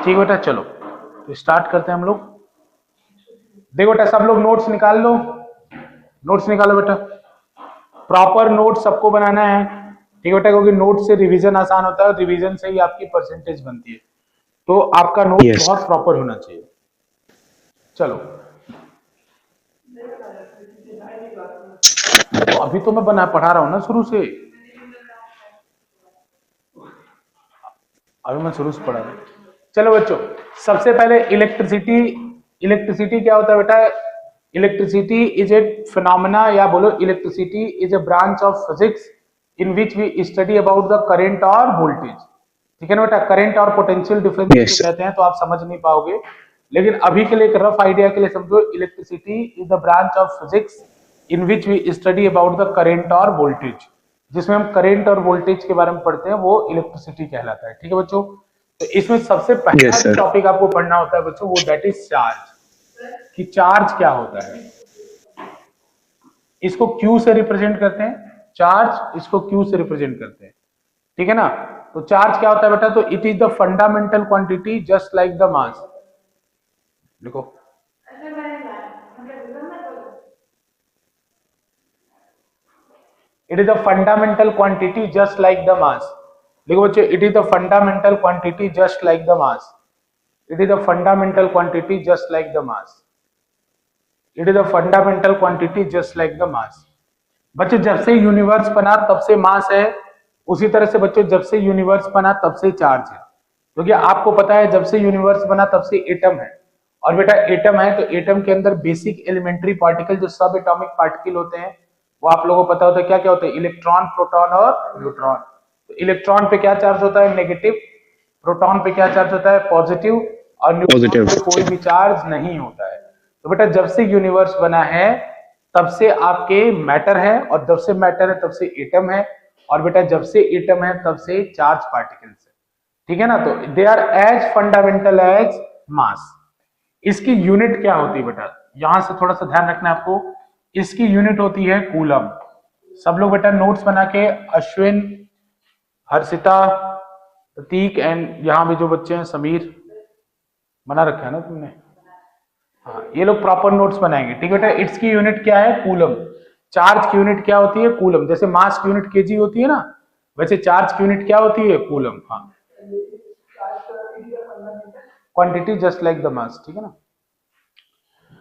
ठीक बेटा, चलो तो स्टार्ट करते हैं हम लोग। देखो बेटा, सब लोग नोट्स निकाल लो, नोट्स निकालो बेटा। प्रॉपर नोट सबको बनाना है, ठीक है बेटा, क्योंकि नोट से रिवीजन आसान होता है और रिवीजन से ही आपकी परसेंटेज बनती है। तो आपका नोट बहुत प्रॉपर होना चाहिए। चलो, तो अभी तो मैं पढ़ा रहा हूं ना शुरू से, अभी मैं शुरू से पढ़ा रहा हूं। चलो बच्चों, सबसे पहले इलेक्ट्रिसिटी। इलेक्ट्रिसिटी क्या होता है बेटा? इलेक्ट्रिसिटी इज ए फिनोमेना, या बोलो electricity is a branch of physics in which we study about the current और वोल्टेज। ठीक है ना बेटा, करंट और पोटेंशियल डिफरेंस कहते हैं, तो आप समझ नहीं पाओगे, लेकिन अभी के लिए एक रफ आइडिया के लिए समझो, electricity is the branch of physics in which we study about the current और वोल्टेज। जिसमें हम करंट और वोल्टेज के बारे में पढ़ते हैं, वो इलेक्ट्रिसिटी कहलाता है। ठीक है बच्चों, तो इसमें सबसे पहला टॉपिक आपको पढ़ना होता है बच्चों, वो दैट इज चार्ज। कि चार्ज क्या होता है, इसको क्यू से रिप्रेजेंट करते हैं, चार्ज इसको क्यू से रिप्रेजेंट करते हैं। ठीक है ना, तो चार्ज क्या होता है बेटा? तो it is the fundamental quantity just like the mass. देखो, it is a fundamental quantity just like the mass। देखो बच्चों, it is the fundamental quantity just like the mass। it is a fundamental quantity just like the mass। it is a fundamental quantity just like the mass। बच्चों, जब से universe बना तब से मास है, उसी तरह से बच्चों जब से यूनिवर्स बना तब से चार्ज है। क्योंकि आपको पता है जब से यूनिवर्स बना तब से एटम है, और बेटा एटम है तो एटम के अंदर बेसिक एलिमेंट्री पार्टिकल जो सब एटॉमिक पार्टिकल होते हैं, वो आप लोगों को पता होता है क्या क्या होता है? इलेक्ट्रॉन, प्रोटॉन और न्यूट्रॉन। तो इलेक्ट्रॉन पे क्या चार्ज होता है? नेगेटिव। प्रोटॉन पे क्या चार्ज होता है? पॉजिटिव। और न्यूट्रॉन पे कोई भी चार्ज नहीं होता है। तो बेटा जब से यूनिवर्स बना है तब से आपके मैटर है, और जब से मैटर है तब से एटम है, और बेटा जब से एटम है तब से चार्ज पार्टिकल्स है। ठीक है ना, तो they are as fundamental as mass. इसकी यूनिट क्या होती है बेटा? यहां से थोड़ा सा ध्यान रखना है आपको, इसकी यूनिट होती है कूलम। सब लोग बेटा नोट्स बना के, अश्विन, हर्षिता, प्रतीक एंड यहाँ भी जो बच्चे हैं, समीर, बना रखा है ना तुमने? हाँ, ये लोग प्रॉपर नोट्स बनाएंगे। ठीक है बेटा, इट्स की यूनिट क्या है? कूलम। चार्ज की यूनिट क्या होती है? कूलम। जैसे मास की यूनिट केजी होती है ना, वैसे चार्ज की यूनिट क्या होती है? कूलम। हाँ, quantity just like the mass. ठीक है ना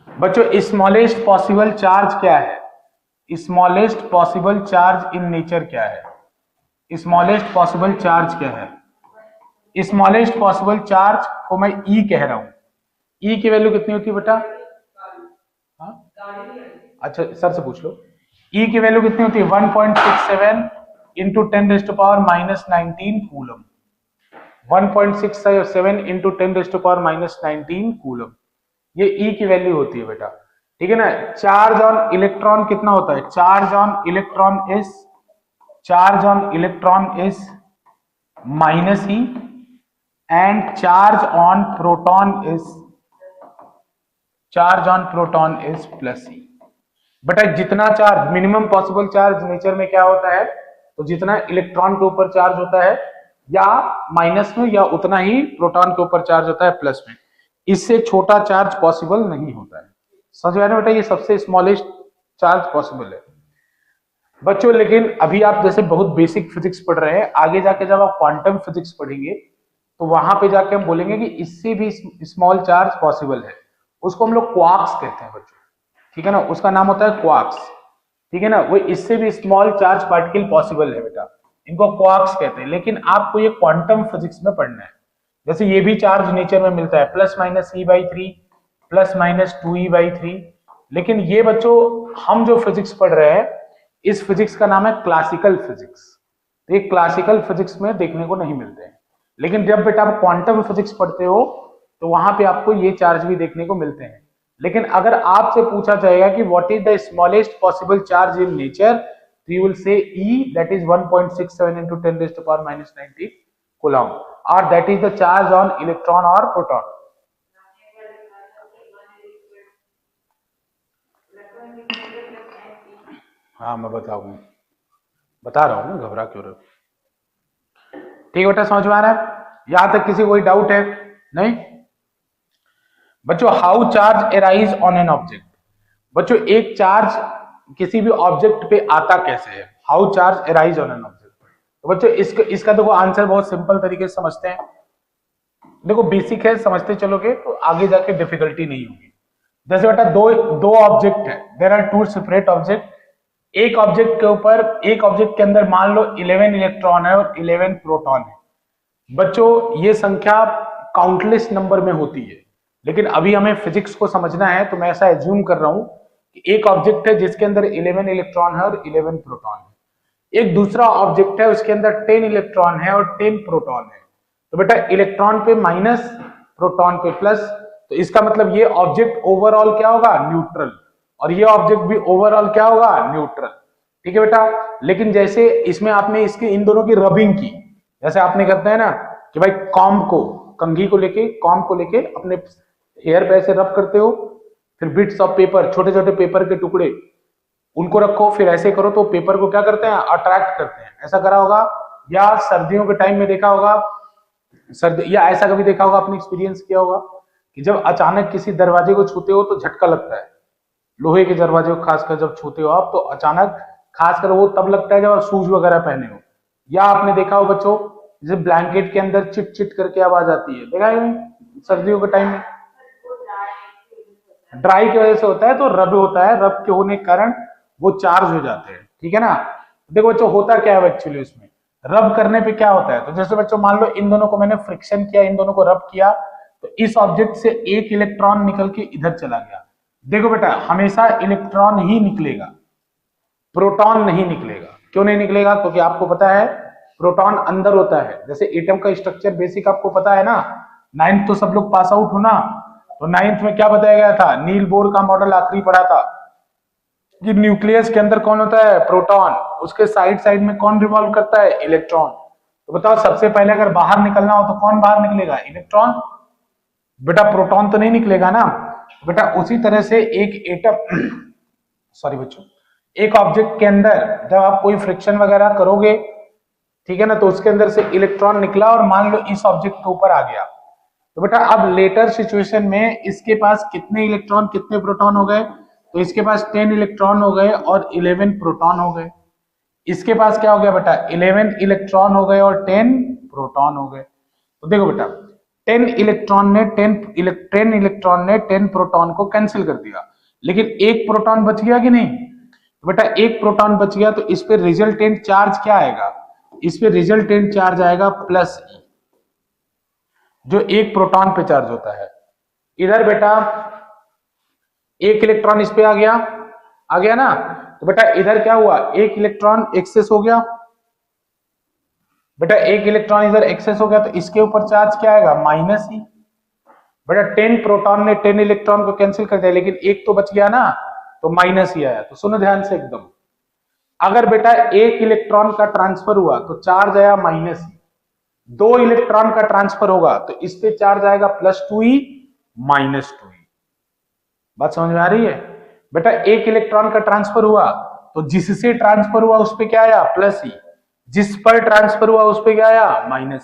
बच्चों, स्मॉलेस्ट पॉसिबल चार्ज क्या है? Smallest possible charge in nature क्या है? स्मॉलेस्ट पॉसिबल चार्ज क्या है? स्मॉलेस्ट पॉसिबल चार्ज को मैं ई कह रहा हूं। ई की वैल्यू कितनी होती है बेटा? हाँ? अच्छा, सर से पूछ लो। ई की वैल्यू कितनी होती है? 1.67 इंटू 10⁻⁻19 कूलम। 1.67 इंटू 10⁻⁻19 कूलम, ये ई की वैल्यू होती है बेटा। ठीक है ना। चार्ज ऑन इलेक्ट्रॉन कितना होता है? Charge on electron is minus e, and charge on proton is plus e. बेटा जितना charge, minimum possible charge nature में क्या होता है? तो जितना इलेक्ट्रॉन के ऊपर चार्ज होता है या माइनस में, या उतना ही प्रोटॉन के ऊपर चार्ज होता है प्लस में। इससे छोटा चार्ज पॉसिबल नहीं होता है। समझ में बेटा, ये सबसे स्मॉलेस्ट चार्ज पॉसिबल है बच्चों। लेकिन अभी आप जैसे बहुत बेसिक फिजिक्स पढ़ रहे हैं, आगे जाके जब आप क्वांटम फिजिक्स पढ़ेंगे तो वहां पे जाके हम बोलेंगे कि इससे भी स्मॉल चार्ज पॉसिबल है। उसको हम लोग क्वार्क्स कहते हैं बच्चों। ठीक है ना, उसका नाम होता है क्वार्क्स। ठीक है ना, वो इससे भी स्मॉल चार्ज पार्टिकल पॉसिबल है बेटा, इनको क्वार्क्स कहते हैं। लेकिन आपको ये क्वांटम फिजिक्स में पढ़ना है। जैसे ये भी चार्ज नेचर में मिलता है, +-e/3, +-2e/3। लेकिन ये बच्चों, हम जो फिजिक्स पढ़ रहे हैं, इस फिजिक्स का नाम है क्लासिकल फिजिक्स। तो ये क्लासिकल फिजिक्स में देखने को नहीं मिलते हैं। लेकिन जब बेटा आप क्वांटम फिजिक्स पढ़ते हो तो वहां पे आपको ये चार्ज भी देखने को मिलते हैं। लेकिन अगर आपसे पूछा जाएगा कि what is the smallest possible charge in nature, तो you will say E, that is 1.67 into 10⁻⁻19 coulomb, or that is the charge on electron or proton। हाँ, मैं बता रहा हूँ ना, घबरा क्यों रहे हो? ठीक है बेटा, समझ में आ रहा है? यहां तक किसी कोई डाउट है? नहीं बच्चों, how charge arise on an object. बच्चों एक चार्ज किसी भी ऑब्जेक्ट पे आता कैसे है, how charge arise on an object. तो बच्चों इसका देखो आंसर बहुत सिंपल तरीके से समझते हैं। देखो बेसिक है, समझते चलोगे तो आगे जाके डिफिकल्टी नहीं होगी। जैसे बेटा दो दो ऑब्जेक्ट है, there are two separate object. एक ऑब्जेक्ट के ऊपर, एक ऑब्जेक्ट के अंदर मान लो 11 इलेक्ट्रॉन है और 11 प्रोटॉन है। बच्चों ये संख्या काउंटलेस नंबर में होती है, लेकिन अभी हमें फिजिक्स को समझना है, तो मैं ऐसा एज्यूम कर रहा हूं कि एक ऑब्जेक्ट है जिसके अंदर 11 इलेक्ट्रॉन है और 11 प्रोटॉन है। एक दूसरा ऑब्जेक्ट है उसके अंदर 10 इलेक्ट्रॉन है और 10 प्रोटॉन है। तो बेटा इलेक्ट्रॉन पे माइनस, प्रोटॉन पे प्लस, तो इसका मतलब ये ऑब्जेक्ट ओवरऑल क्या होगा, न्यूट्रल, और ये ऑब्जेक्ट भी ओवरऑल क्या होगा, न्यूट्रल। ठीक है बेटा, लेकिन जैसे इसमें आपने इसके इन दोनों की रबिंग की, जैसे आपने करते हैं ना कि भाई कॉम्ब को, कंघी को लेके, कॉम्ब को लेके अपने हेयर पे ऐसे रब करते हो, फिर बिट्स ऑफ पेपर, छोटे छोटे पेपर के टुकड़े, उनको रखो, फिर ऐसे करो तो पेपर को क्या करते हैं, अट्रैक्ट करते हैं। ऐसा करा होगा, या सर्दियों के टाइम में देखा होगा, सर्दी, या ऐसा कभी देखा होगा, अपने एक्सपीरियंस किया होगा कि जब अचानक किसी दरवाजे को छूते हो तो झटका लगता है। लोहे के दरवाजे को खासकर जब छूते हो आप तो अचानक, खासकर वो तब लगता है जब आप शूज वगैरह पहने हो। या आपने देखा हो बच्चों, जैसे ब्लैंकेट के अंदर चिट चिट करके आवाज आती है, देखा है सर्दियों के टाइम में, ड्राई की वजह से होता है, तो रब होता है, रब के होने के कारण वो चार्ज हो जाते हैं। ठीक है ना। देखो बच्चों होता क्या है एक्चुअली उसमें, रब करने पे क्या होता है, तो जैसे बच्चों मान लो इन दोनों को मैंने फ्रिक्शन किया, इन दोनों को रब किया, तो इस ऑब्जेक्ट से एक इलेक्ट्रॉन निकल के इधर चला गया। देखो बेटा हमेशा इलेक्ट्रॉन ही निकलेगा, प्रोटॉन नहीं निकलेगा। क्यों नहीं निकलेगा, क्योंकि आपको पता है प्रोटॉन अंदर होता है। जैसे एटम का स्ट्रक्चर बेसिक आपको पता है ना, नाइन्थ तो सब लोग पास आउट हो ना, तो नाइन्थ में क्या बताया गया था, नील बोर का मॉडल आखिरी पढ़ा था कि न्यूक्लियस के अंदर कौन होता है, प्रोटॉन, उसके साइड साइड में कौन रिवॉल्व करता है, इलेक्ट्रॉन। तो बताओ सबसे पहले अगर बाहर निकलना हो तो कौन बाहर निकलेगा, इलेक्ट्रॉन, बेटा प्रोटॉन तो नहीं निकलेगा ना। बेटा उसी तरह से एक एटम सॉरी बच्चों, एक ऑब्जेक्ट के अंदर जब आप कोई फ्रिक्शन वगैरह करोगे, ठीक है ना, तो उसके अंदर से इलेक्ट्रॉन निकला और मान लो इस ऑब्जेक्ट के ऊपर आ गया, तो बेटा अब लेटर सिचुएशन में इसके पास कितने इलेक्ट्रॉन कितने प्रोटॉन हो गए, तो इसके पास 10 इलेक्ट्रॉन हो गए और 11 प्रोटॉन हो गए। इसके पास क्या हो गया बेटा, 11 इलेक्ट्रॉन हो गए और 10 प्रोटॉन हो गए। तो देखो बेटा 10 इलेक्ट्रॉन ने 10 इलेक्ट्रॉन ने 10 प्रोटॉन को कैंसिल कर दिया, लेकिन एक प्रोटॉन बच गया कि नहीं। तो बेटा एक प्रोटॉन बच गया, तो इस पे रिजल्टेंट चार्ज क्या आएगा, इस पे रिजल्टेंट चार्ज आएगा प्लस ई, जो एक प्रोटॉन पे चार्ज होता है। इधर बेटा एक इलेक्ट्रॉन इस पे आ गया ना, तो बेटा इधर क्या हुआ, एक इलेक्ट्रॉन एक्सेस हो गया, बेटा एक इलेक्ट्रॉन इधर एक्सेस हो गया, तो इसके ऊपर चार्ज क्या आएगा, माइनस ई। बेटा 10 प्रोटॉन ने 10 इलेक्ट्रॉन को कैंसिल कर दिया, लेकिन एक तो बच गया ना, तो माइनस ही आया। तो सुनो ध्यान से एकदम, अगर बेटा एक इलेक्ट्रॉन का ट्रांसफर हुआ तो चार्ज आया माइनस ई, 2 इलेक्ट्रॉन का ट्रांसफर होगा तो इस पे चार्ज आएगा +2e -2e। बात समझ में आ रही है। बेटा एक इलेक्ट्रॉन का ट्रांसफर हुआ तो जिससे ट्रांसफर हुआ उस पे क्या आया, +e, जिस पर ट्रांसफर हुआ उस पे क्या आया, -e।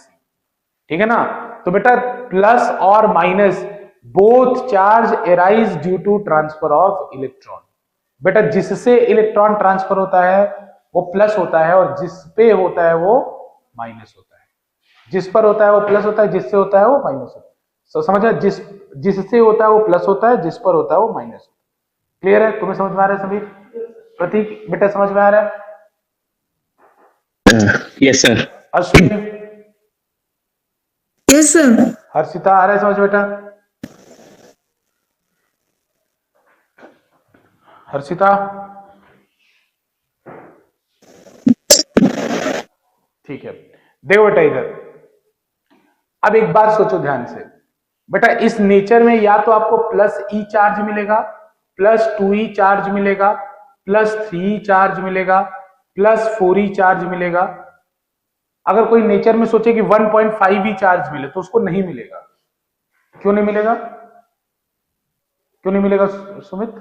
ठीक है ना। तो बेटा प्लस और minus both charge arise due to transfer of electron. बेटा जिससे इलेक्ट्रॉन ट्रांसफर होता है वो प्लस होता है और जिस पे होता है वो माइनस होता है। जिस पर होता है वो प्लस होता है, जिससे होता है वो माइनस होता है। तो समझ, जिससे होता है वो प्लस होता है, जिस पर होता है वो माइनस होता है। क्लियर है, तुम्हें समझ में आ रहा है सभी, प्रतीक बेटा समझ में आ रहा है। Yes sir. Ashwini, yes sir. Harshita आ रहा है समझ बेटा, हर्षिता ठीक है। देखो बेटा इधर अब एक बात सोचो ध्यान से, बेटा इस नेचर में या तो आपको +e चार्ज मिलेगा, +2e चार्ज मिलेगा, +3e चार्ज मिलेगा, +4e चार्ज मिलेगा। अगर कोई नेचर में सोचे कि 1.5e चार्ज मिले तो उसको नहीं मिलेगा। क्यों नहीं मिलेगा, क्यों नहीं मिलेगा सुमित,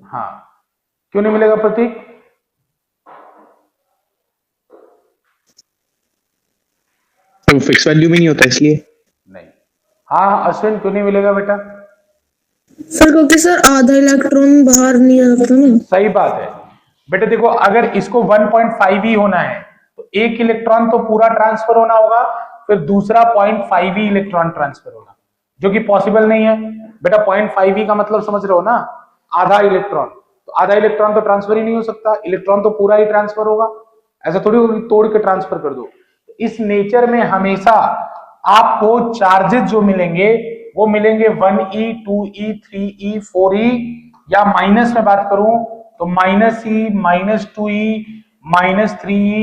हाँ क्यों नहीं मिलेगा प्रतीक, तो फिक्स वैल्यू में नहीं होता इसलिए। नहीं। हाँ अश्विन क्यों नहीं मिलेगा बेटा? सर क्योंकि सर आधा इलेक्ट्रॉन बाहर नहीं आ सकता ना। सही बात है बेटा। देखो अगर इसको 1.5 ही होना है तो एक इलेक्ट्रॉन तो पूरा ट्रांसफर होना होगा, फिर दूसरा 0.5 ही इलेक्ट्रॉन ट्रांसफर होना, जो कि पॉसिबल नहीं है बेटा। 0.5 ही का मतलब समझ रहे हो ना, आधा इलेक्ट्रॉन। तो आधा इलेक्ट्रॉन तो ट्रांसफर ही नहीं हो सकता, इलेक्ट्रॉन तो पूरा ही ट्रांसफर होगा। ऐसा थोड़ी होगा कि तोड़ के ट्रांसफर कर दो। इस नेचर में हमेशा आपको चार्जेस जो मिलेंगे वो मिलेंगे 1e 2e 3e 4e, या माइनस में बात करूं तो -e -2e -3e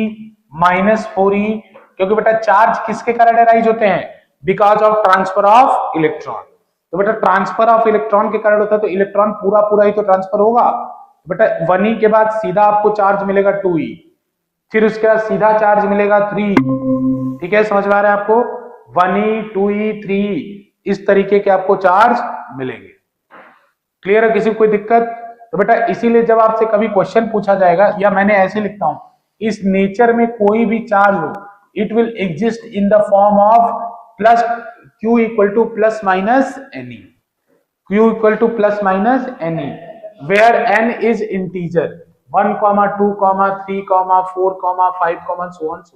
-4e, क्योंकि बेटा चार्ज किसके कारण अराइज होते हैं? Because of transfer of electron. तो बेटा ट्रांसफर ऑफ इलेक्ट्रॉन के कारण होता है, तो इलेक्ट्रॉन पूरा पूरा ही तो ट्रांसफर होगा। तो बेटा 1e के बाद सीधा आपको चार्ज मिलेगा 2e, फिर उसके बाद सीधा चार्ज मिलेगा 3e। ठीक है, समझ में आ रहा है आपको? 1e 2e 3e इस तरीके के आपको चार्ज मिलेंगे। क्लियर है? किसी को कोई दिक्कत? तो बेटा इसीलिए जब आपसे कभी क्वेश्चन पूछा जाएगा, या मैंने ऐसे लिखता हूं, इस नेचर में कोई भी चार्ज हो, it will exist in the form of plus q equal to plus minus n e, q equal to plus minus n e, where n is integer 1, 2, 3, 4, 5, so on so।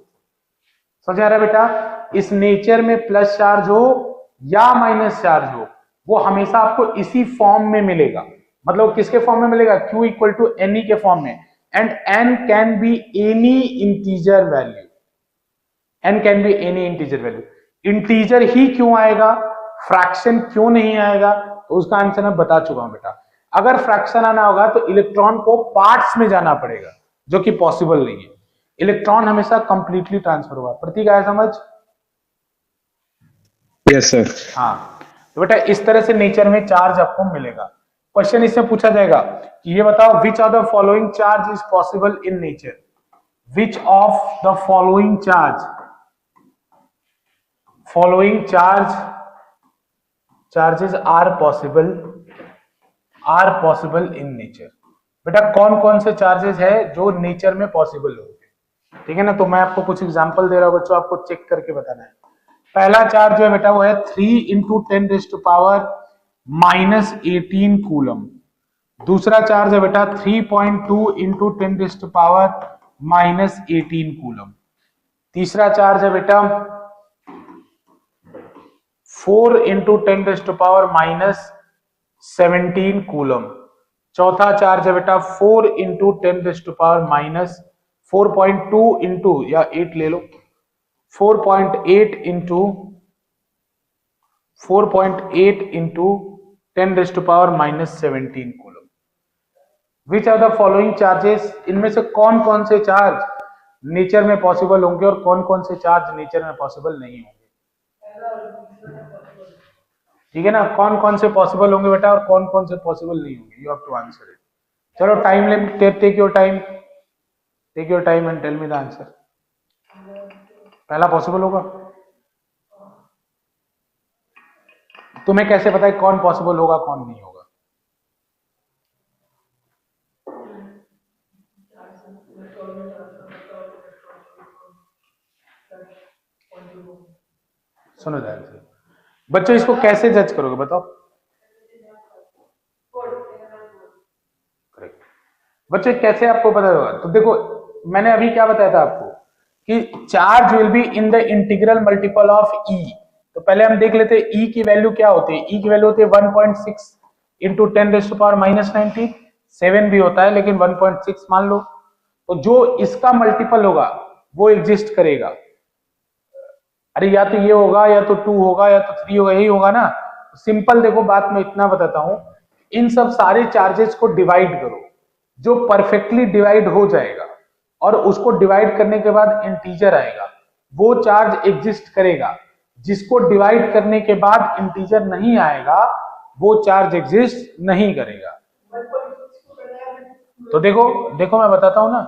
समझ आ रहा है बेटा? इस नेचर में प्लस चार्ज हो या minus charge हो, वो हमेशा आपको इसी फॉर्म में मिलेगा। मतलब किसके फॉर्म में मिलेगा? q इक्वल टू एनी के फॉर्म में। And n can be any integer value, n can be any integer value. Integer ही क्यों आएगा, फ्रैक्शन क्यों नहीं आएगा? तो उसका आंसर मैं बता चुका हूं बेटा। अगर फ्रैक्शन आना होगा तो इलेक्ट्रॉन को पार्ट्स में जाना पड़ेगा, जो कि पॉसिबल नहीं है। इलेक्ट्रॉन हमेशा कंप्लीटली ट्रांसफर होगा। प्रतीक आया समझ? Yes sir. हाँ, तो बेटा इस तरह से नेचर में चार्ज आपको मिलेगा। क्वेश्चन इसमें पूछा जाएगा कि ये बताओ, which of the following charge is possible in nature? Which of the following charges are possible in nature. बेटा कौन कौन से चार्जेस है जो नेचर में पॉसिबल होंगे? ठीक है ना? तो मैं आपको कुछ एग्जांपल दे रहा हूं बच्चों, आपको चेक करके बताना है। पहला चार्ज जो है बेटा वो है 3 इंटू 10⁻⁻18 कूलम। दूसरा चार्ज है बेटा 3.2 इंटू 10⁻⁻18 कूलम। तीसरा चार्ज है बेटा 4 इंटू 10⁻⁻17 कूलम। चौथा चार्ज है बेटा 4 इंटू 10⁻⁻4.2 इंटू, या 8 ले लो, 4.8 into 10⁻⁻17 coulomb. Which are the following charges? इनमें से कौन कौन से चार्ज नेचर में पॉसिबल होंगे और कौन कौन से चार्ज नेचर में पॉसिबल नहीं होंगे? ठीक है ना? कौन कौन से पॉसिबल होंगे बेटा और कौन कौन से पॉसिबल नहीं होंगे? You have to answer it. चलो टाइम ले, take your time and tell me the answer. पहला पॉसिबल होगा। तुम्हें कैसे पता है कौन पॉसिबल होगा कौन नहीं होगा? सुनो ध्यान से बच्चों, इसको कैसे जज करोगे बताओ? करेक्ट बच्चों, कैसे आपको पता होगा? तो देखो मैंने अभी क्या बताया था आपको कि charge will be in the integral multiple of e. तो पहले हम देख लेते हैं ई की वैल्यू क्या होती है। ई की वैल्यू होती है 1.6 इंटू 10⁻⁻19, 7 भी होता है लेकिन 1.6 मान लो। तो जो इसका मल्टीपल होगा वो एग्जिस्ट करेगा। अरे या तो ये होगा या तो 2 होगा या तो 3 होगा, यही होगा ना। सिंपल देखो बात मैं इतना बताता हूं, इन सब सारे चार्जेस को डिवाइड करो, जो परफेक्टली डिवाइड हो जाएगा और उसको डिवाइड करने के बाद इंटीजर आएगा, वो चार्ज एग्जिस्ट करेगा। जिसको डिवाइड करने के बाद इंटीजर नहीं आएगा वो चार्ज एग्जिस्ट नहीं करेगा। तो देखो मैं बताता हूं ना,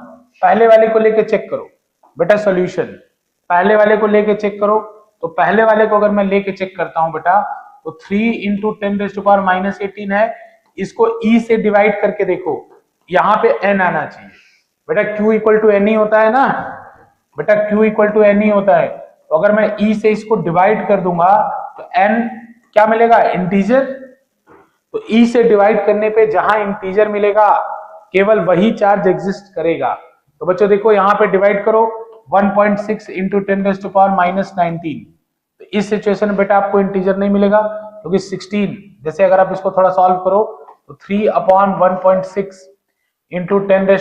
पहले वाले को लेके चेक करो बेटा सॉल्यूशन। पहले वाले को लेके चेक करो, तो पहले वाले को अगर मैं लेके चेक करता हूं बेटा, तो 3 इंटू 10⁻⁻18 है। इसको e से डिवाइड करके देखो, यहां पे n आना चाहिए बेटा। q इक्वल टू एन ही होता है ना बेटा, q इक्वल टू एन ही होता है। तो अगर मैं E से इसको डिवाइड कर दूंगा तो n क्या मिलेगा, इंटीजर। तो E से डिवाइड करने पे जहां इंटीजर मिलेगा केवल वही चार्ज एग्जिस्ट करेगा। तो बच्चों देखो यहां पे डिवाइड करो 1.6 इंटू 10⁻⁻19। तो इस सिचुएशन में बेटा आपको इंटीजर नहीं मिलेगा क्योंकि 16, जैसे अगर आप इसको थोड़ा सॉल्व करो तो 3/1.6 इंटू 10⁻⁻,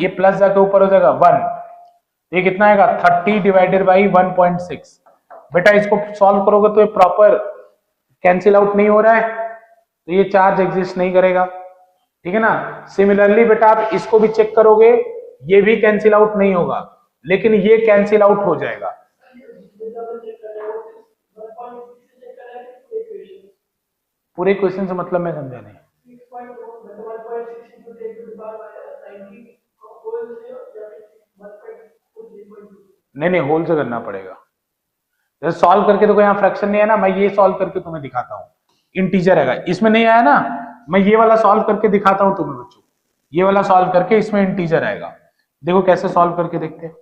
ये प्लस जाके ऊपर हो जाएगा 1, ये कितना आएगा 30 डिवाइडेड बाई 1.6। बेटा इसको सॉल्व करोगे तो ये प्रॉपर कैंसिल आउट नहीं हो रहा है, तो ये चार्ज एग्जिस्ट नहीं करेगा, ठीक है ना। सिमिलरली बेटा आप इसको भी चेक करोगे, ये भी कैंसिल आउट नहीं होगा, लेकिन ये कैंसिल आउट हो जाएगा। पूरे क्वेश्चन से मतलब मैं समझा नहीं। नहीं होल से करना पड़ेगा। जैसे सॉल्व करके तो कोई यहाँ फ्रैक्शन नहीं है ना, मैं ये सॉल्व करके तुम्हें दिखाता हूँ, इंटीजर है, इसमें नहीं आया ना, मैं ये वाला सॉल्व करके दिखाता हूँ तुम्हें बच्चों, ये वाला सॉल्व करके इसमें इंटीजर आएगा। देखो कैसे सॉल्व करके देखते हैं।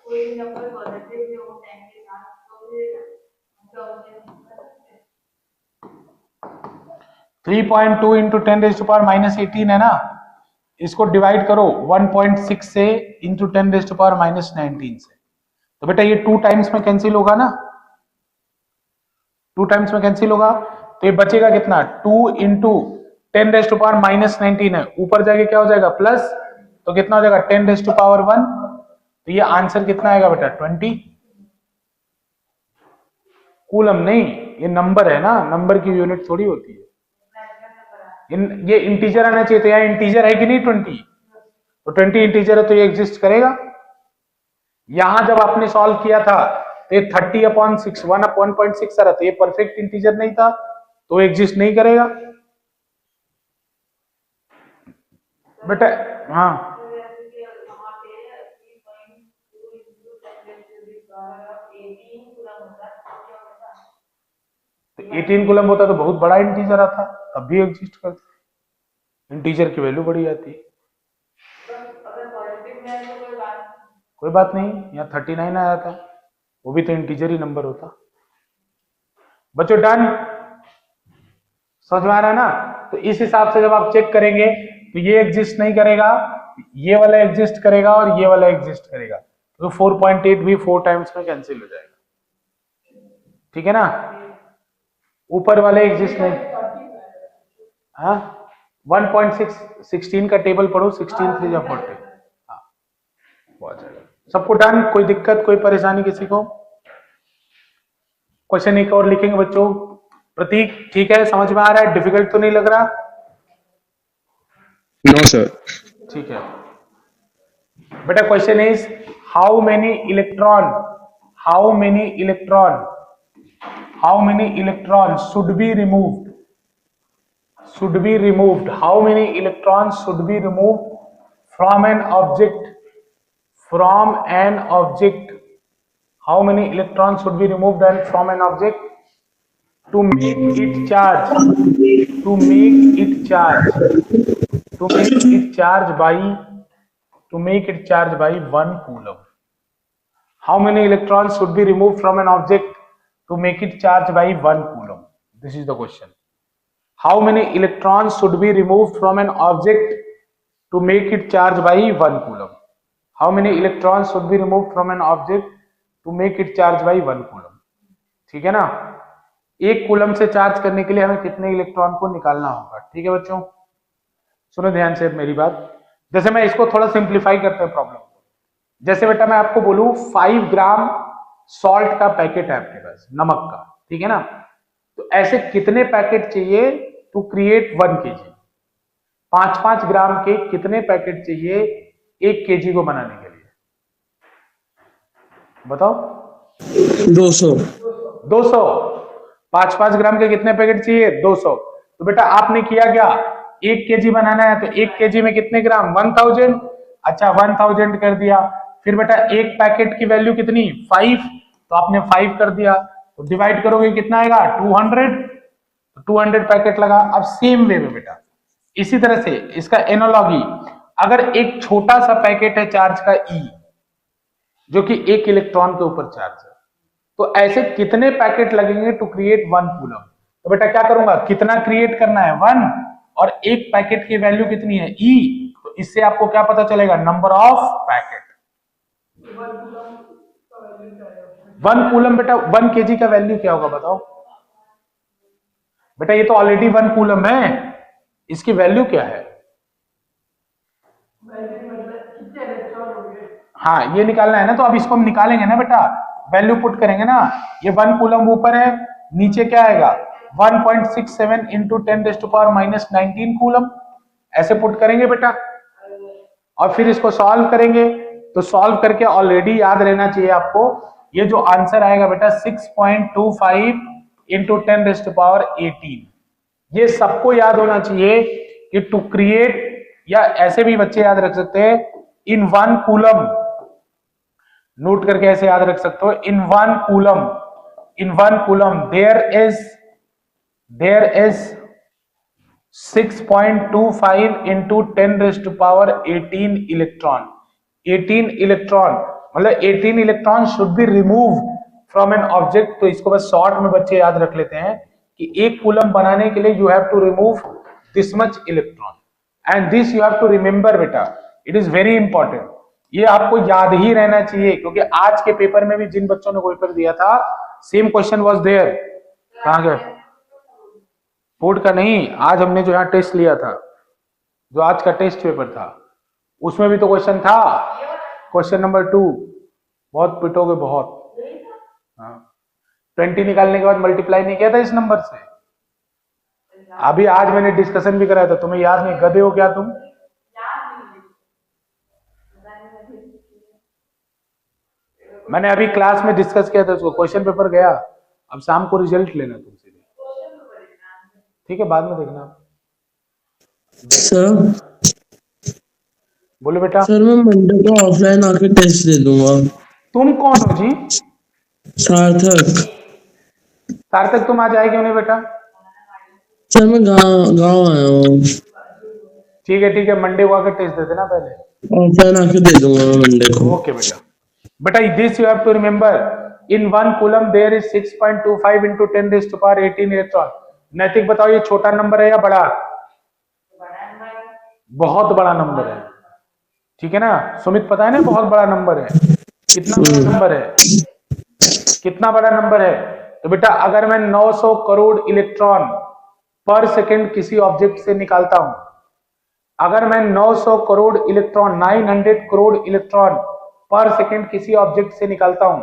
कोई नंबर पॉजिटिव हो 10 के साथ तो 3.2 इंटू 10⁻⁻18 है ना, इसको डिवाइड करो 1.6 से इंटू 10⁻⁻19 से। तो बेटा ये 2 टाइम्स में कैंसिल होगा ना, 2 टाइम्स में कैंसिल होगा, तो ये बचेगा कितना, 2 इंटू 10⁻⁻19 है, ऊपर जाके क्या हो जाएगा प्लस, तो कितना हो जाएगा 10⁻1। तो ये आंसर कितना आएगा बेटा 20 कूलम। नहीं, ये नंबर है ना, नंबर की यूनिट थोड़ी होती है, ये इंटीजर आना चाहिए। तो यहाँ इंटीजर है कि नहीं 20, तो 20 इंटीजर है तो ये एग्जिस्ट करेगा। यहां जब आपने सॉल्व किया था तो ये 30/6 1/1.6 आ रहा था, ये परफेक्ट इंटीजर नहीं था तो एग्जिस्ट नहीं करेगा बेटा। हाँ तो 18 कूलम होता तो बहुत बड़ा इंटीजर आता, तब भी एग्जिस्ट करता, इंटीजर की वैल्यू बढ़ी जाती। कोई बात नहीं, यहाँ 39 आया था, वो भी तो इंटीजर ही नंबर होता। बच्चों डन, समझ में आ रहा है ना। तो इस हिसाब से जब आप चेक करेंगे तो ये एग्जिस्ट नहीं करेगा, ये वाला एग्जिस्ट करेगा और ये वाला एग्जिस्ट करेगा, तो 4.8 भी 4 टाइम्स में कैंसिल हो जाएगा, ठीक है ना। ऊपर वाले एग्जिस्ट नहीं, हाँ 1.6 16 का टेबल पढ़ो, 16 3 जा 40, हाँ बहुत जाएगा। सबको डन, कोई दिक्कत कोई परेशानी किसी को? क्वेश्चन एक और लिखेंगे बच्चों। प्रतीक ठीक है, समझ में आ रहा है, डिफिकल्ट तो नहीं लग रहा? No, sir. ठीक है बेटा। Question is how many electron should be removed, how many electrons should be removed from an object, how many electrons should be removed from an object to make it charge by 1 coulomb. How many electrons should be removed from an object to make it charge by 1 coulomb? This is the question. How many electrons should be removed from an object to make it charge by 1 coulomb? How many electrons should be removed from an object to make it charge by 1 coulomb? ठीक है ना। 1 coulomb से charge करने के लिए हमें कितने electron को निकालना होगा, ठीक है बच्चों। सुनो ध्यान से मेरी बात। जैसे मैं इसको थोड़ा सिंप्लीफाई करते हैं प्रॉब्लम को। जैसे बेटा मैं आपको बोलूं 5 ग्राम सॉल्ट का पैकेट है आपके पास, नमक का, ठीक है ना। तो ऐसे कितने पैकेट चाहिए टू क्रिएट 1 kg? 5-5 ग्राम के कितने पैकेट चाहिए 1 kg को बनाने के लिए? बताओ। 200। 200। 5-5 ग्राम के कितने पैकेट चाहिए? 200। तो बेटा आपने किया क्या, 1 kg बनाना है तो 1 kg में कितने ग्राम? 1000। अच्छा 1000 कर दिया। फिर बेटा एक पैकेट की वैल्यू कितनी? 5, तो आपने 5 कर दिया। तो डिवाइड करोगे कितना आएगा 200, 200 पैकेट लगा। अब सेम वे में बेटा इसी तरह से इसका एनालॉगी, अगर एक छोटा सा पैकेट है चार्ज का E जो कि 1 इलेक्ट्रॉन के ऊपर चार्ज है, तो ऐसे कितने पैकेट लगेंगे टू क्रिएट 1 कूलम। तो बेटा क्या करूंगा, कितना क्रिएट करना है 1, और एक पैकेट की वैल्यू कितनी है E, तो इससे आपको क्या पता चलेगा, नंबर ऑफ पैकेट। 1 कूलम बेटा 1 kg का वैल्यू क्या होगा बताओ बेटा, ये तो ऑलरेडी 1 कूलम है, इसकी वैल्यू क्या है। हाँ ये निकालना है ना, तो अब इसको हम निकालेंगे ना बेटा, वैल्यू पुट करेंगे ना। ये 1 कूलम ऊपर है, नीचे क्या आएगा 1.67 इंटू 10⁻⁻19 कूलम, ऐसे पुट करेंगे बेटा, और फिर इसको सॉल्व करेंगे। तो सॉल्व करके ऑलरेडी याद रहना चाहिए आपको, ये जो आंसर आएगा बेटा 6.25 इंटू 10⁻18, ये सबको याद होना चाहिए कि टू क्रिएट, या ऐसे भी बच्चे याद रख सकते हैं इन 1 कूलम, नोट करके ऐसे याद रख सकते हो, in 1 coulomb there is 6.25 into 10⁻18 electron. 18 electron मतलब 18 electron should be remove from an object. तो इसको बस शॉर्ट में बच्चे याद रख लेते हैं कि 1 कूलम बनाने के लिए you have to remove this much electron, and this you have to remember बेटा, इट इज वेरी इंपॉर्टेंट। ये आपको याद ही रहना चाहिए, क्योंकि आज के पेपर में भी जिन बच्चों ने पेपर दिया था सेम क्वेश्चन वाज देयर। कहां गए, बोर्ड का नहीं, आज हमने जो यहाँ टेस्ट लिया था, जो आज का टेस्ट पेपर था, उसमें भी तो क्वेश्चन था, क्वेश्चन नंबर 2, बहुत पिटोगे बहुत। हाँ 20 निकालने के बाद मल्टीप्लाई नहीं किया था इस नंबर से। अभी आज मैंने डिस्कशन भी कराया था, तुम्हें याद नहीं, गधे हो क्या तुम। मैंने अभी क्लास में डिस्कस किया था उसको, क्वेश्चन पेपर गया, अब शाम को रिजल्ट लेना तुमसे, ठीक है, बाद में देखना। सर बोलो बेटा। सर मैं मंडे को ऑफलाइन आके टेस्ट दे दूंगा। तुम कौन हो जी। सार्थक। सार्थक तुम आज आए क्यों नहीं बेटा। सर मैं गाँव आया हूँ। ठीक है मंडे को आकर टेस्ट दे देना पहले, ऑफलाइन आके दे दूंगा मैं मंडे को। ओके बेटा। बेटा this you have to remember, in 1 coulomb there is 6.25 into 10⁻18 electron. Naitik बताओ ये छोटा नंबर है या बड़ा, बहुत बड़ा नंबर है, ठीक है ना। सुमित पता है ना बहुत बड़ा नंबर है, कितना बड़ा नंबर है, कितना बड़ा नंबर है। तो बेटा अगर मैं 900 करोड़ इलेक्ट्रॉन पर सेकेंड किसी ऑब्जेक्ट से निकालता हूं, अगर मैं 900 करोड़ इलेक्ट्रॉन 900 करोड़ इलेक्ट्रॉन पर सेकेंड किसी ऑब्जेक्ट से निकालता हूं,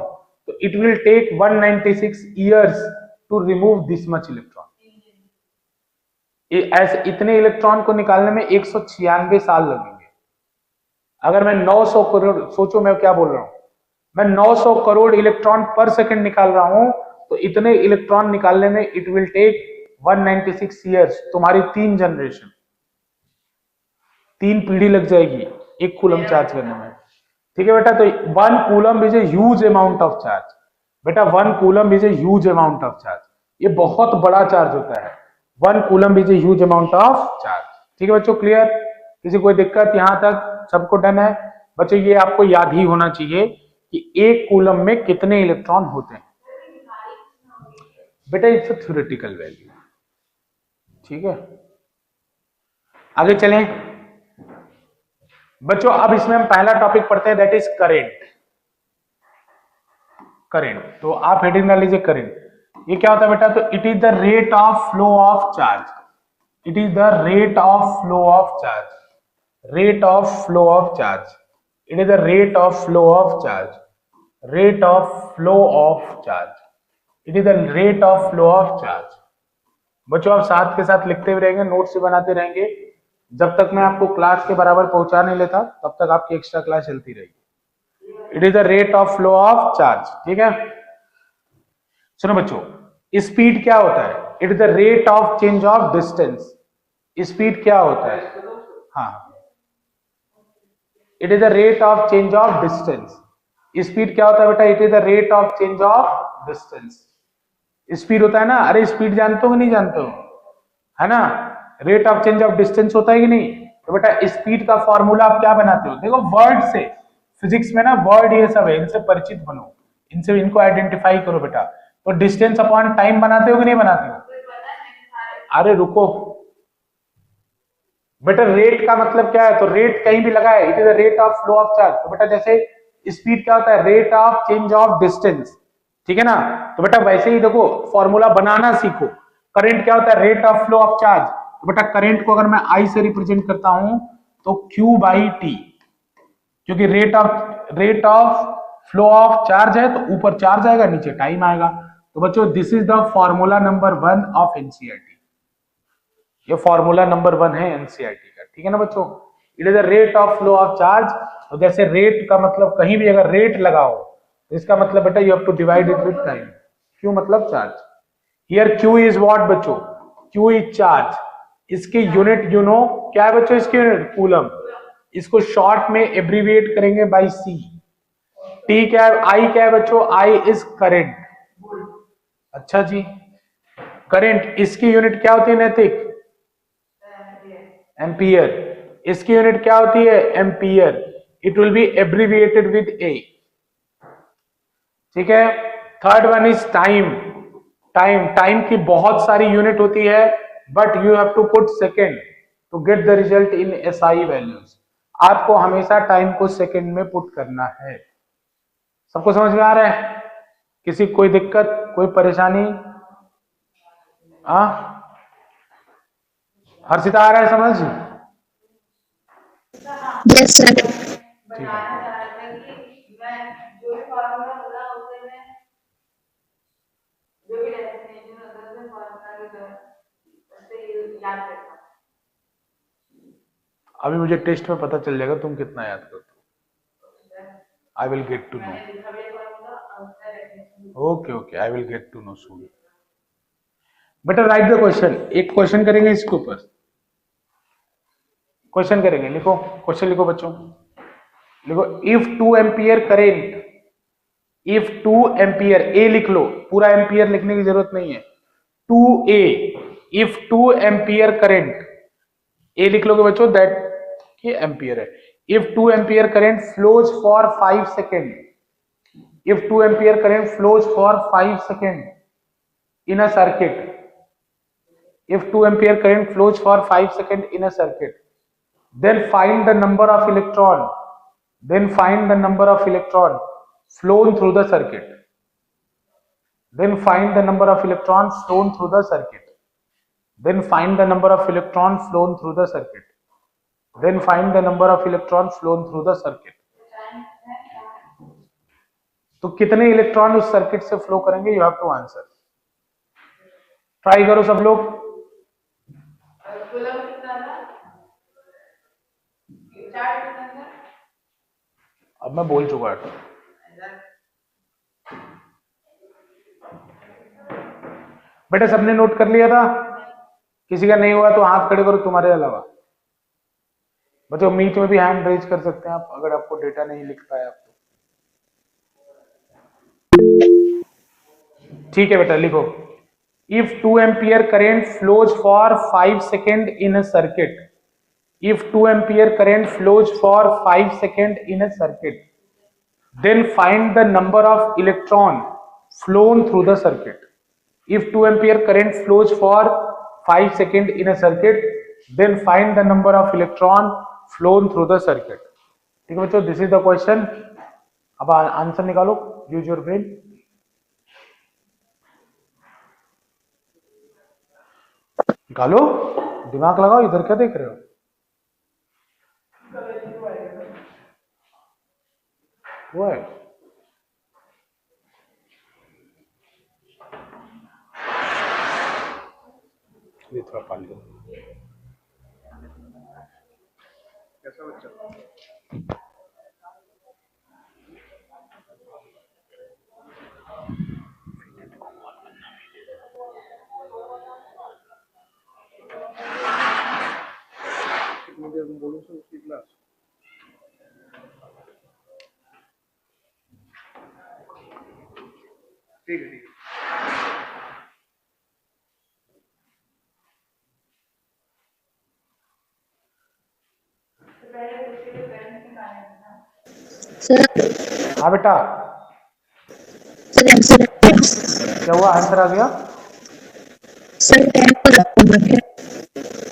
तो it will take 196 years to remove this much electron. ऐसे इतने इलेक्ट्रॉन को निकालने में 196 साल लगेंगे। अगर मैं 900 करोड़, सोचो मैं क्या बोल रहा हूं, मैं 900 करोड़ इलेक्ट्रॉन पर सेकेंड निकाल रहा हूं, तो इतने इलेक्ट्रॉन निकालने में इट विल टेक 196 ईयर्स। तुम्हारी 3 जनरेशन, 3 पीढ़ी लग जाएगी 1 कूलम चार्ज करने में, ठीक है बेटा। तो 1 coulomb is a huge amount of charge बेटा, 1 coulomb is a huge amount of charge, ये बहुत बड़ा चार्ज होता है। 1 coulomb is a huge amount of charge, ठीक है बच्चों, क्लियर। किसी कोई दिक्कत, यहां तक सबको डन है बच्चों। ये आपको याद ही होना चाहिए कि 1 कूलम में कितने इलेक्ट्रॉन होते हैं बेटा, इट्स अ थ्योरेटिकल वैल्यू, ठीक है। आगे चलें बच्चों, अब इसमें हम पहला टॉपिक पढ़ते हैं, दैट इज करेंट। करेंट, तो आप हेडिंग डाल लीजिए करेंट। ये क्या होता है बेटा, तो it is the rate of flow of charge, it is the rate of flow of charge, rate of flow of charge, it is the rate of flow of charge, rate of flow of charge, it is the rate of flow of charge. बच्चों आप साथ के साथ लिखते हुए रहेंगे, notes से बनाते रहेंगे, जब तक मैं आपको क्लास के बराबर पहुंचा नहीं लेता तब तक आपकी एक्स्ट्रा क्लास चलती रहेगी। It is the rate of flow of charge, ठीक है। सुनो बच्चों, स्पीड क्या होता है, it is the rate of change of distance. Speed क्या होता है, हाँ, it is the rate of change of distance. Speed क्या होता है बेटा, it is the rate of change of distance. Speed होता है ना, अरे स्पीड जानते हो कि नहीं जानते हो, है ना, rate of change of distance होता है कि नहीं। तो बेटा स्पीड का फॉर्मूला आप क्या बनाते हो, देखो वर्ड से, फिजिक्स में ना वर्ड ये सब है, इनसे परिचित बनो, इनसे इनको आइडेंटिफाई करो बेटा। तो डिस्टेंस अपॉन टाइम बनाते हो कि नहीं बनाते हो, अरे रुको बेटा, रेट का मतलब क्या है, तो रेट कहीं भी लगा है, it is the rate of flow of charge. तो बेटा जैसे स्पीड क्या होता है, rate of change of distance, ठीक है ना। तो बेटा वैसे ही देखो फॉर्मूला बनाना सीखो। करंट क्या होता है, rate of flow of charge. तो बेटा करंट को अगर मैं आई से रिप्रेजेंट करता हूं तो क्यू बाई टी, क्योंकि rate of flow of charge है तो ऊपर चार्ज आएगा नीचे टाइम आएगा। तो बच्चों this is the formula number 1 of NCERT, ये फॉर्मूला नंबर 1 है एनसीईआरटी का, ठीक है ना बच्चों। It is the rate of flow of charge. तो जैसे रेट का मतलब कहीं भी अगर रेट लगाओ तो इसका मतलब बेटा you have to divide it with time. Q मतलब charge, here Q is what बच्चों, क्यू इज चार्ज। इसकी यूनिट यू नो क्या है बच्चों, इसकी यूनिट कूलम। इसको शॉर्ट में एब्रीविएट करेंगे बाय सी। टी क्या है, आई क्या है बच्चों, आई इज करंट। अच्छा जी, करंट इसकी यूनिट क्या होती है नैतिक, एम्पियर। इसकी यूनिट क्या होती है, ampere. It will be abbreviated with A, ठीक है। Third one is time. Time की बहुत सारी यूनिट होती है, but you have to put second to get the result in SI values. आपको हमेशा टाइम को सेकेंड में पुट करना है। सबको समझ में आ रहा है, किसी कोई दिक्कत कोई परेशानी, हर्षिता आ रहा है समझ, यस सर। बताना चाह रहा था कि मैं जो भी फॉर्मूला बोला उसे मैं जो भी डेफिनेशन होता है उसे फॉर्मूला की तरह उससे याद करता हूँ। अभी मुझे टेस्ट में पता चल जाएगा तुम कितना याद करते हो। I will get to know, मैंने लिखा भी फॉर्मूला और उसका definition. Okay okay, I will get to know soon. बेटा राइट द क्वेश्चन, एक क्वेश्चन करेंगे इसके ऊपर, क्वेश्चन करेंगे, लिखो क्वेश्चन लिखो बच्चों, लिखो if 2 ampere current, if 2 ampere, A लिख लो, पूरा एम्पियर लिखने की जरूरत नहीं है, 2a, इफ 2 एम्पियर करेंट, ए लिख लोगे बच्चों दैट ये एम्पियर है। If 2 ampere current flows for 5 second, if 2 ampere current flows for 5 seconds in a circuit, if 2 ampere current flows for 5 seconds in a circuit, then find the number of electron, then find the number of electron flown through the circuit, then find the number of electrons flown through the circuit, then find the number of electrons flown through the circuit, then find the number of electrons flown through the circuit। तो कितने electron उस circuit से flow करेंगे, you have to answer. Try करो सब लोग। अब मैं बोल चुका है, बेटा सबने नोट कर लिया था, किसी का नहीं हुआ तो हाथ खड़े करो तुम्हारे अलावा। बच्चों मीट में भी हैंड रेज कर सकते हैं आप, अगर आपको डेटा नहीं लिख पाए आप तो। ठीक है बेटा लिखो, if 2 ampere current flows for 5 seconds in a circuit, if 2 ampere current flows for 5 seconds in a circuit, then find the number of electron flown through the circuit। if 2 ampere current flows for 5 seconds in a circuit, then find the number of electron flown through the circuit। ठीक है बच्चों, this is the question. अब answer निकालो, use your brain. निकालो, दिमाग लगाओ, इधर क्या देख रहे हो। वो है ये थोड़ा पानी दो। कैसा बच्चा, बोलो सर उसकी क्लास ठीक है ठीक है। सर हाँ बेटा, सर आंसर क्या हुआ, आंसर आ गया? सर 10 पर आपको रखे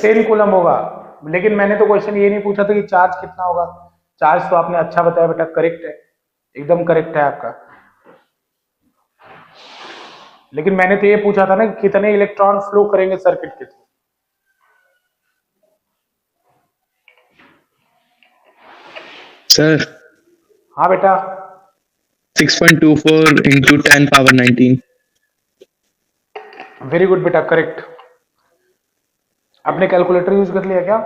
10 कूलम होगा, लेकिन मैंने तो क्वेश्चन ये नहीं पूछा था कि चार्ज कितना होगा। चार्ज तो आपने अच्छा बताया बेटा, करेक्ट है, एकदम करेक्ट है आपका। लेकिन मैंने तो ये पूछा था ना कि कितने इलेक्ट्रॉन फ्लो करेंगे सर्किट के थ्रू। Sir, हाँ बेटा, 6.24 into 10 power 19. वेरी गुड बेटा, करेक्ट। आपने कैलकुलेटर यूज कर लिया क्या?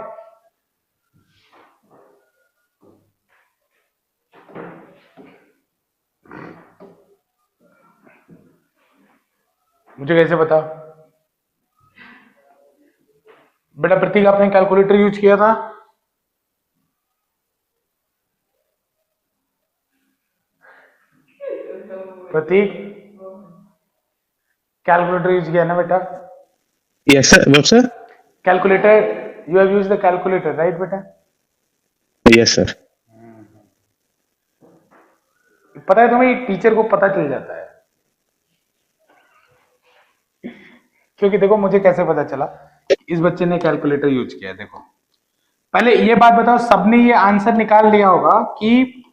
मुझे कैसे पता? बेटा प्रतीक, आपने कैलकुलेटर यूज किया था? प्रतीक, कैलकुलेटर यूज किया ना बेटा? Yes, sir. What, sir? Calculator, you have use the calculator, right बेटा? Yes, sir. पता है तुम्हें, टीचर को पता चल जाता है। क्योंकि देखो मुझे कैसे पता चला इस बच्चे ने कैलकुलेटर यूज किया है। देखो पहले ये बात बताओ, सबने ये आंसर निकाल लिया होगा कि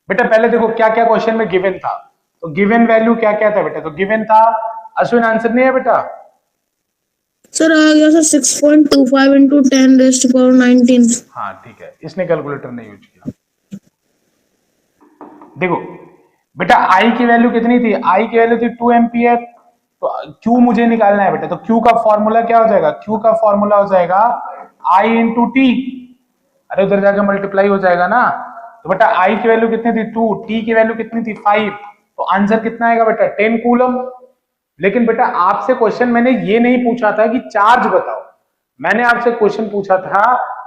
बेटा, पहले देखो क्या क्या क्वेश्चन में गिवन था। तो गिवन वैल्यू क्या क्या था बेटा? तो गिवन था, अश्विन आंसर नहीं है बेटा? सर आ गया sir 6.25 into 10 raised to power 19 हाँ ठीक है, इसने कैलकुलेटर नहीं यूज किया। देखो बेटा, आई की वैल्यू कितनी थी? आई की वैल्यू थी 2 एम्पियर। तो क्यू मुझे निकालना है बेटा, तो क्यू का फॉर्मूला क्या हो जाएगा? क्यू का फॉर्मूला हो जाएगा आई इंटू टी। अरे उधर जाके मल्टीप्लाई हो जाएगा ना। तो बेटा आई की वैल्यू कितनी थी? 2, टी की वैल्यू कितनी थी? 5। तो आंसर कितना आएगा बेटा? 10 कूलम। लेकिन बेटा आपसे क्वेश्चन मैंने ये नहीं पूछा था कि चार्ज बताओ, मैंने आपसे क्वेश्चन पूछा था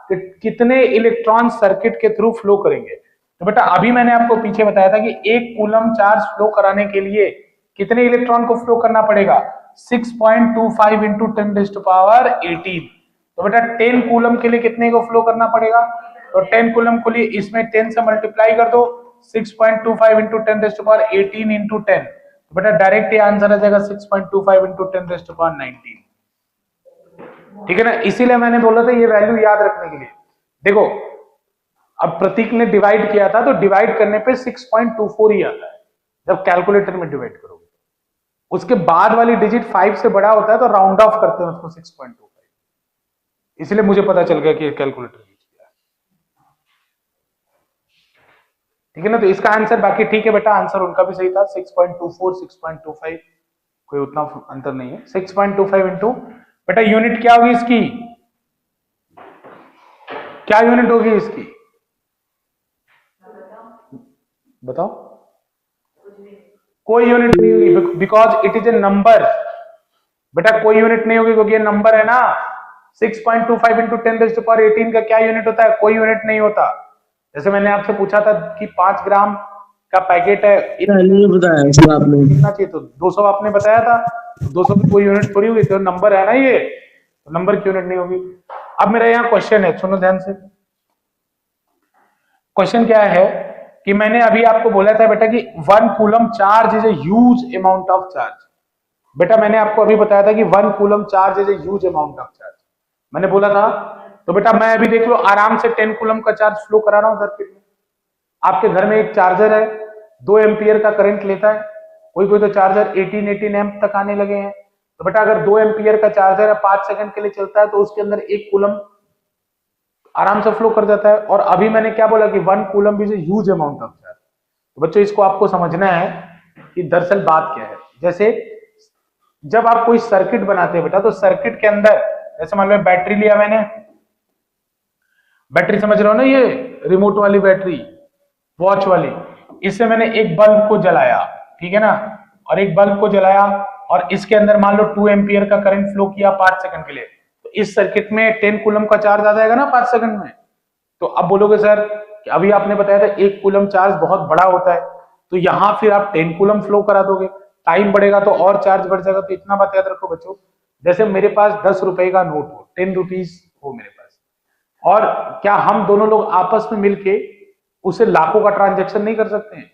कि कितने इलेक्ट्रॉन सर्किट के थ्रू फ्लो करेंगे। तो बेटा अभी मैंने आपको पीछे बताया था कि 1 कूलम चार्ज फ्लो कराने के लिए कितने इलेक्ट्रॉन को फ्लो करना पड़ेगा? 6.25 इंटू 10 रेज़्ड टू पावर 18। तो बेटा 10 कूलम के लिए कितने को फ्लो करना पड़ेगा? तो 10 कूलम के लिए इसमें 10 से मल्टीप्लाई कर दो, 6.25 into 10 raised to power 18 into 10। तो बेटा डायरेक्ट ये आंसर आ जाएगा 6.25 इंटू 10 रेज़्ड टू पावर 19। ठीक है ना? इसीलिए मैंने बोला था ये वैल्यू याद रखने के लिए। देखो अब प्रतीक ने डिवाइड किया था, तो डिवाइड करने पे 6.24 ही आता है जब कैलकुलेटर में डिवाइड करोगे। उसके बाद वाली डिजिट 5 से बड़ा होता है तो राउंड ऑफ करते हैं उसको 6.25। इसलिए मुझे पता चल गया कि कैलकुलेटर यूज किया है। ठीक है ना? तो इसका आंसर बाकी ठीक है बेटा, आंसर उनका भी सही था, 6.24 6.25, कोई उतना अंतर नहीं है। 6.25 इंटू बेटा यूनिट क्या होगी इसकी? क्या यूनिट होगी इसकी? बताओ। कोई यूनिट नहीं होगी, because it is a number. बेटा कोई यूनिट नहीं होगी क्योंकि ये नंबर है ना। 6.25 इंटू 10 रेज़्ड टू पावर 18 का क्या यूनिट होता है? कोई यूनिट नहीं होता। जैसे मैंने आपसे पूछा था कि 5 ग्राम का पैकेट है, नहीं बताया सर आपने कितना चाहिए? तो 200 आपने बताया था। 200 की कोई यूनिट थोड़ी होगी, तो नंबर है ना ये, तो नंबर की यूनिट नहीं होगी। अब मेरा यहाँ क्वेश्चन है, सुनो ध्यान से। क्वेश्चन क्या है कि मैंने अभी आपको बोला था बेटा कि 1 coulomb charge is a huge amount of charge. बेटा मैंने आपको अभी बताया था कि 1 coulomb charge is a huge amount of charge, मैंने बोला था। तो बेटा मैं अभी देख लो आराम से 10 कूलम का चार्ज फ्लो करा रहा हूं सर्किट में। आपके घर में एक चार्जर है, 2 एम्पियर का करंट लेता है। कोई कोई तो चार्जर 18 एम्प तक आने लगे हैं। तो बेटा अगर 2 एम्पियर का चार्जर है, 5 सेकंड के लिए चलता है, तो उसके अंदर 1 कूलम आराम से फ्लो कर जाता है। और अभी मैंने क्या बोला कि 1 coulomb is a huge amount of charge. तो बच्चों इसको आपको समझना है कि दरअसल बात क्या है। जैसे जब आप कोई सर्किट बनाते हैं बेटा, तो सर्किट के अंदर जैसे मान लो बैटरी लिया मैंने, बैटरी समझ रहे हो ना, ये रिमोट वाली बैटरी, वॉच वाली, इससे मैंने एक बल्ब को जलाया, ठीक है ना, और एक बल्ब को जलाया और इसके अंदर मान लो 2 एम्पियर का करंट फ्लो किया 5 सेकंड के लिए। तो इस सर्किट में 10 कूलम का चार्ज आ जाएगा ना 5 सेकंड में। तो अब बोलोगे सर कि अभी आपने बताया था 1 कूलम चार्ज बहुत बड़ा होता है, तो यहां फिर आप 10 कूलम फ्लो करा दोगे, टाइम बढ़ेगा तो और चार्ज बढ़ जाएगा। तो इतना बात याद रखो बच्चों, जैसे मेरे पास 10 रुपए का नोट हो, 10 रुपीज हो मेरे पास, और क्या हम दोनों लोग आपस में मिलके उससे लाखों का ट्रांजेक्शन नहीं कर सकते हैं?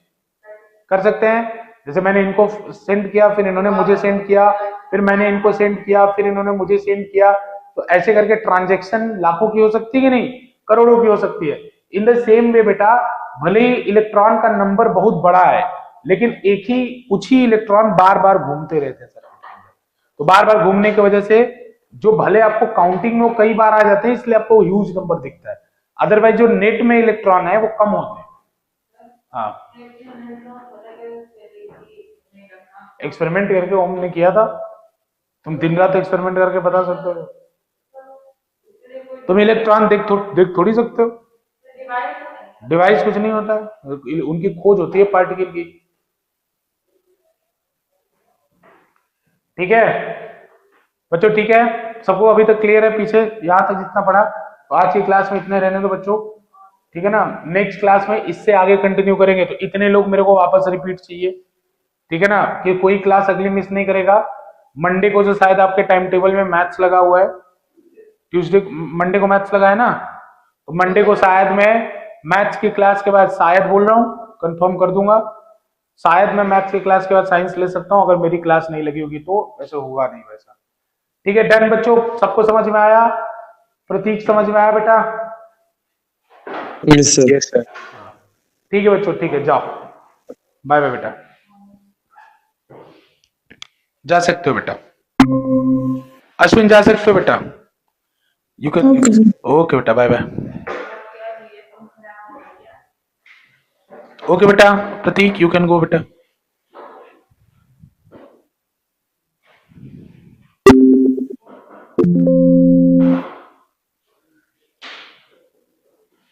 कर सकते हैं। जैसे मैंने इनको सेंड किया, फिर इन्होंने मुझे सेंड किया, फिर मैंने इनको सेंड किया, फिर इन्होंने मुझे सेंड किया, तो ऐसे करके ट्रांजेक्शन लाखों की हो सकती है कि नहीं, करोड़ों की हो सकती है। इन द सेम वे बेटा, भले ही इलेक्ट्रॉन का नंबर बहुत बड़ा है, लेकिन एक ही कुछ ही इलेक्ट्रॉन बार बार घूमते रहते हैं सर्किट के अंदर। तो बार बार घूमने की वजह से जो भले आपको काउंटिंग में कई बार आ जाते हैं, इसलिए आपको ह्यूज नंबर दिखता है, अदरवाइज जो नेट में इलेक्ट्रॉन है वो कम होते हैं। हाँ, एक्सपेरिमेंट करके हमने किया था, तुम दिन रात एक्सपेरिमेंट करके बता सकते हो? तुम इलेक्ट्रॉन देख थोड़ी सकते हो। डिवाइस कुछ नहीं होता है, उनकी खोज होती है पार्टिकल की। ठीक है बच्चों, ठीक है, सबको अभी तक क्लियर है? पीछे यहां तक जितना पढ़ा, तो आज की क्लास में इतने रहने दो बच्चों, ठीक है ना। नेक्स्ट क्लास में इससे आगे कंटिन्यू करेंगे, तो इतने लोग मेरे को वापस रिपीट चाहिए, ठीक है ना, कि कोई क्लास अगली मिस नहीं करेगा। मंडे को जो शायद आपके टाइम टेबल में मैथ्स लगा हुआ है, ट्यूसडे मंडे को मैथ्स लगा है ना, तो मंडे को शायद मैं मैथ्स की क्लास के बाद, शायद बोल रहा हूं, कंफर्म कर दूंगा, शायद मैं मैथ्स की क्लास के बाद साइंस ले सकता हूं, अगर मेरी क्लास नहीं लगी होगी तो। वैसे होगा नहीं वैसा। ठीक है, डन बच्चों, सबको समझ में आया? प्रतीक समझ में आया बेटा? Yes sir. Yes sir. ठीक है बच्चों, ठीक है, जाओ, बाय बाय बेटा, जा सकते हो बेटा। अश्विन जा सकते हो बेटा, यू कैन। ओके बेटा, बाय बाय। ओके बेटा, प्रतीक यू कैन गो बेटा।